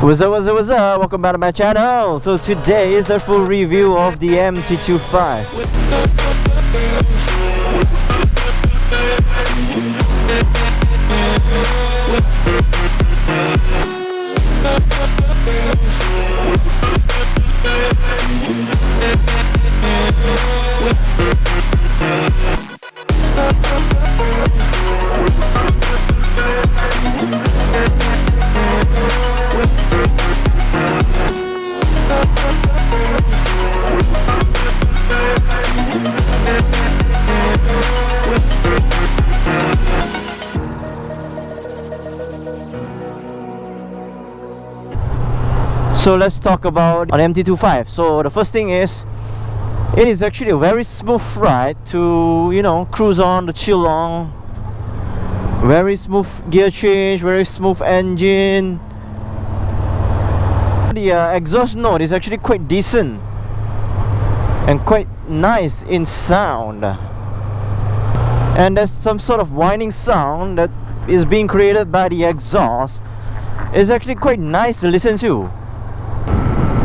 What's up? Welcome back to my channel. So today is the full review of the MT-25. So let's talk about an MT-25. So the first thing is, it is actually a very smooth ride to, you know, cruise on, to chill on. Very smooth gear change, very smooth engine. The exhaust note is actually quite decent and quite nice in sound. And there's some sort of whining sound that is being created by the exhaust. It's actually quite nice to listen to.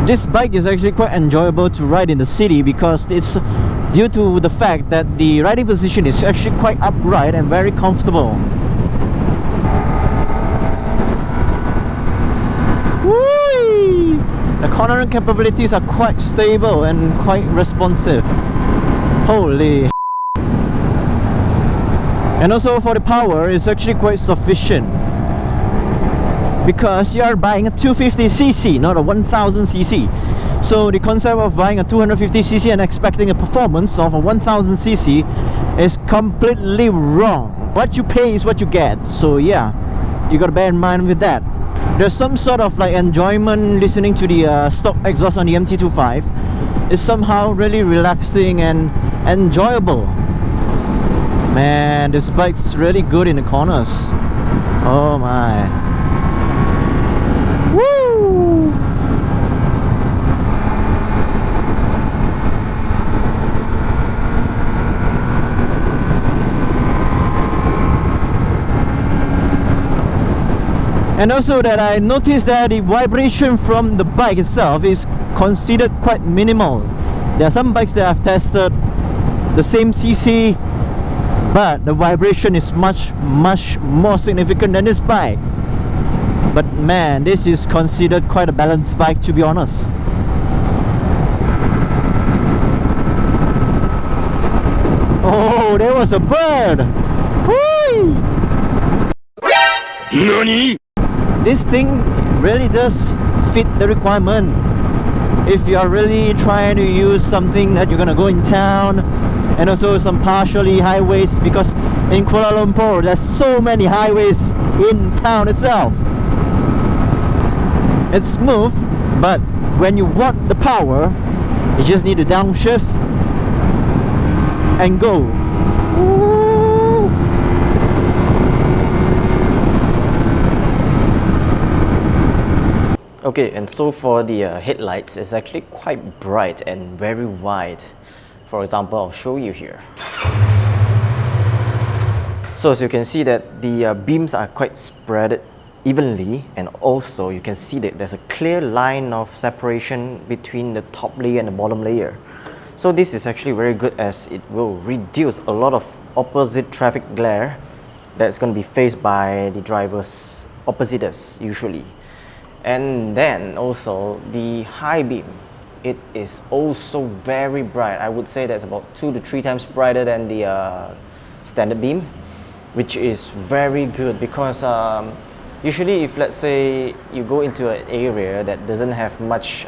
This bike is actually quite enjoyable to ride in the city because it's due to the fact that the riding position is actually quite upright and very comfortable. Whee! The cornering capabilities are quite stable and quite responsive. Holy. And also for the power, it's actually quite sufficient, because you are buying a 250cc, not a 1000cc. So the concept of buying a 250cc and expecting a performance of a 1000cc is completely wrong. What you pay is what you get. So yeah, you gotta bear in mind with that. There's some sort of like enjoyment listening to the stock exhaust on the MT-25. It's somehow really relaxing and enjoyable. Man, this bike's really good in the corners. Oh my. Woo! And also that I noticed that the vibration from the bike itself is considered quite minimal. There are some bikes that I've tested the same cc, but the vibration is much more significant than this bike. But man, this is considered quite a balanced bike, to be honest. Oh, there was a bird! Whee! NANI? This thing really does fit the requirement. If you are really trying to use something that you're gonna go in town, and also some partially highways, because in Kuala Lumpur there's so many highways in town itself. It's smooth, but when you want the power, you just need to downshift and go. Woo! Okay, and so for the headlights, it's actually quite bright and very wide. For example, I'll show you here. So as you can see that the beams are quite spread evenly, and also you can see that there's a clear line of separation between the top layer and the bottom layer. So this is actually very good, as it will reduce a lot of opposite traffic glare that's going to be faced by the drivers opposite us usually. And then also the high beam, it is also very bright. I would say that's about 2 to 3 times brighter than the standard beam, which is very good because usually if, let's say, you go into an area that doesn't have much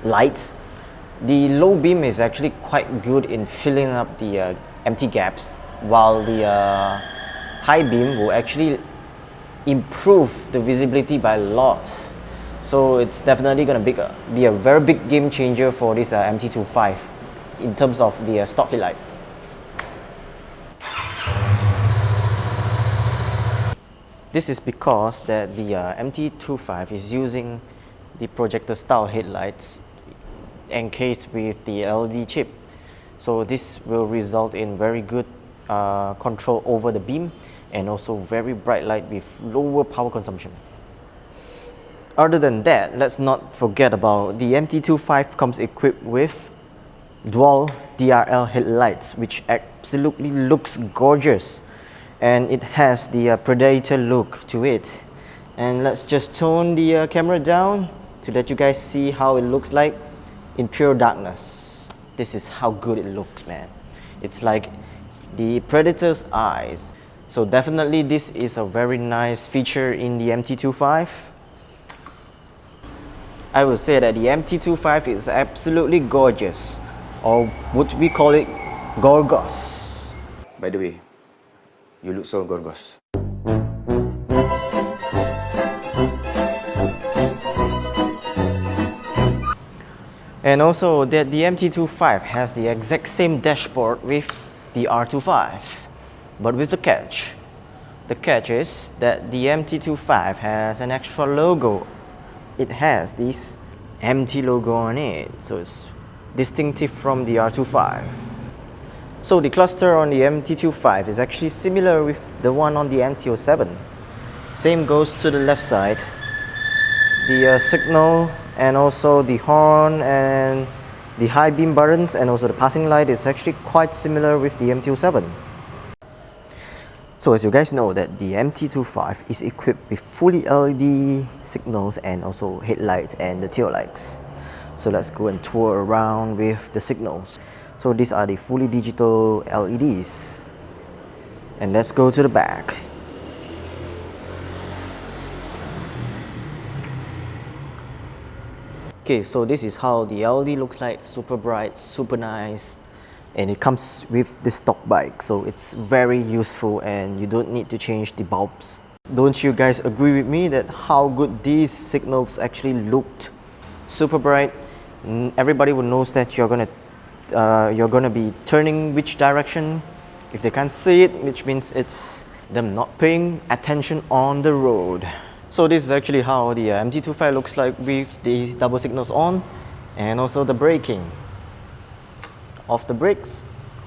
light, the low beam is actually quite good in filling up the empty gaps, while the high beam will actually improve the visibility by a lot. So it's definitely going to be a very big game changer for this MT-25 in terms of the stock headlight. This is because that the MT-25 is using the projector style headlights encased with the LED chip. So this will result in very good control over the beam, and also very bright light with lower power consumption. Other than that, let's not forget about the MT-25 comes equipped with dual DRL headlights, which absolutely looks gorgeous, and it has the Predator look to it. And let's just tone the camera down to let you guys see how it looks like in pure darkness. This is how good it looks, man. It's like the Predator's eyes. So definitely this is a very nice feature in the MT-25. I would say that the MT-25 is absolutely gorgeous, or would we call it gorgeous. By the way, you look so gorgeous. And also that the MT-25 has the exact same dashboard with the R25, but with the catch. The catch is that the MT-25 has an extra logo. It has this MT logo on it, so it's distinctive from the R25. So the cluster on the MT-25 is actually similar with the one on the MT-07. Same goes to the left side. The signal and also the horn and the high beam buttons and also the passing light is actually quite similar with the MT-07. So as you guys know that the MT-25 is equipped with fully LED signals and also headlights and the tail lights. So let's go and tour around with the signals. So these are the fully digital LEDs. And let's go to the back. Okay, so this is how the LED looks like, super bright, super nice. And it comes with the stock bike, so it's very useful and you don't need to change the bulbs. Don't you guys agree with me that how good these signals actually looked? Super bright. Everybody will knows that you're gonna be turning which direction. If they can't see it, which means it's them not paying attention on the road. So this is actually how the MT-25 looks like with the double signals on, and also the braking. Off the brakes,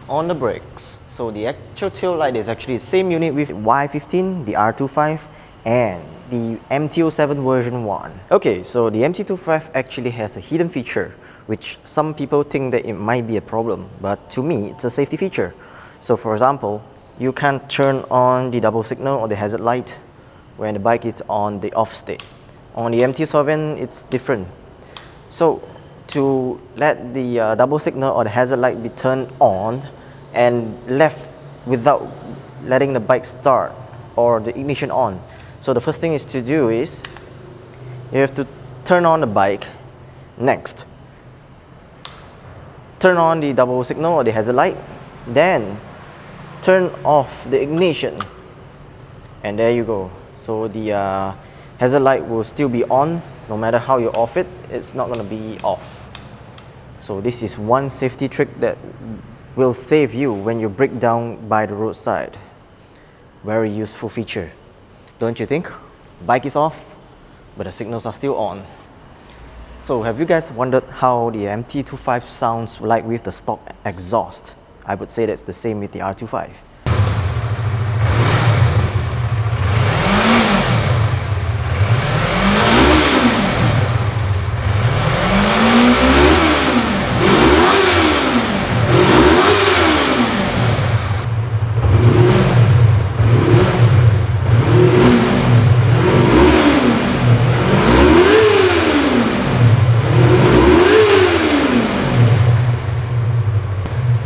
on the brakes. So the actual tail light is actually the same unit with Y15, the R25, and the MT-07 version 1. Okay, so the MT-25 actually has a hidden feature, which some people think that it might be a problem, but to me, it's a safety feature. So for example, you can't turn on the double signal or the hazard light when the bike is on the off state. On the MT-07, it's different. So to let the double signal or the hazard light be turned on and left without letting the bike start or the ignition on. So the first thing is to do is you have to turn on the bike. Next, turn on the double signal or the hazard light, then turn off the ignition, and there you go. So the hazard light will still be on. No matter how you off it, it's not going to be off. So this is one safety trick that will save you when you break down by the roadside. Very useful feature, don't you think? Bike is off, but the signals are still on. So have you guys wondered how the MT-25 sounds like with the stock exhaust? I would say that's the same with the R25.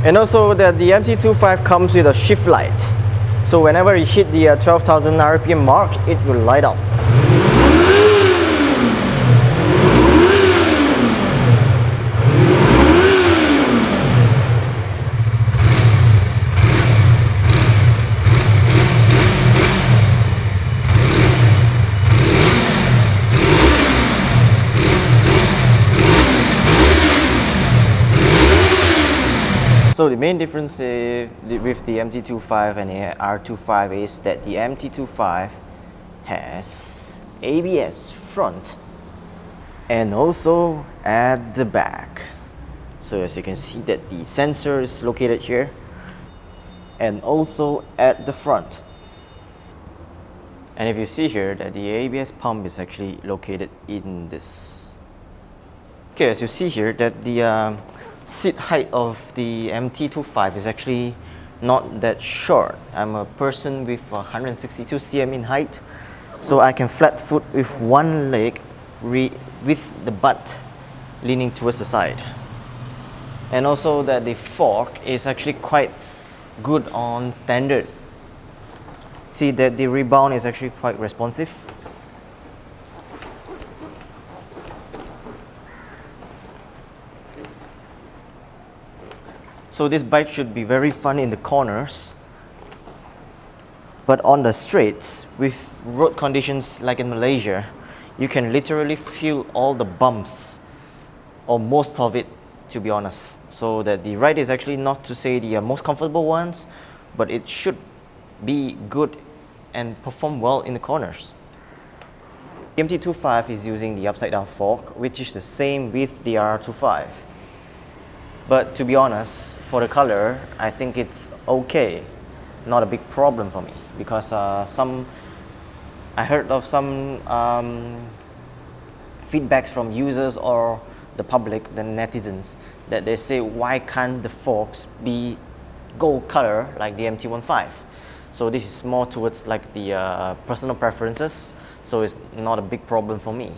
And also that the MT-25 comes with a shift light. So whenever you hit the 12,000 RPM mark, it will light up. So the main difference with the MT-25 and the R25 is that the MT-25 has ABS front and also at the back. So as you can see that the sensor is located here and also at the front. And if you see here that the ABS pump is actually located in this. Okay, as you see here that the seat height of the MT-25 is actually not that short. I'm a person with 162 cm in height, so I can flat foot with one leg with the butt leaning towards the side. And also that the fork is actually quite good on standard. See that the rebound is actually quite responsive. So this bike should be very fun in the corners, but on the straights with road conditions like in Malaysia, you can literally feel all the bumps, or most of it, to be honest. So that the ride is actually not to say the most comfortable ones, but it should be good and perform well in the corners. The MT-25 is using the upside down fork, which is the same with the R25. But to be honest, for the color, I think it's okay. Not a big problem for me, because I heard of some feedbacks from users or the public, the netizens, that they say, why can't the forks be gold color like the MT-15? So this is more towards like the personal preferences, so it's not a big problem for me.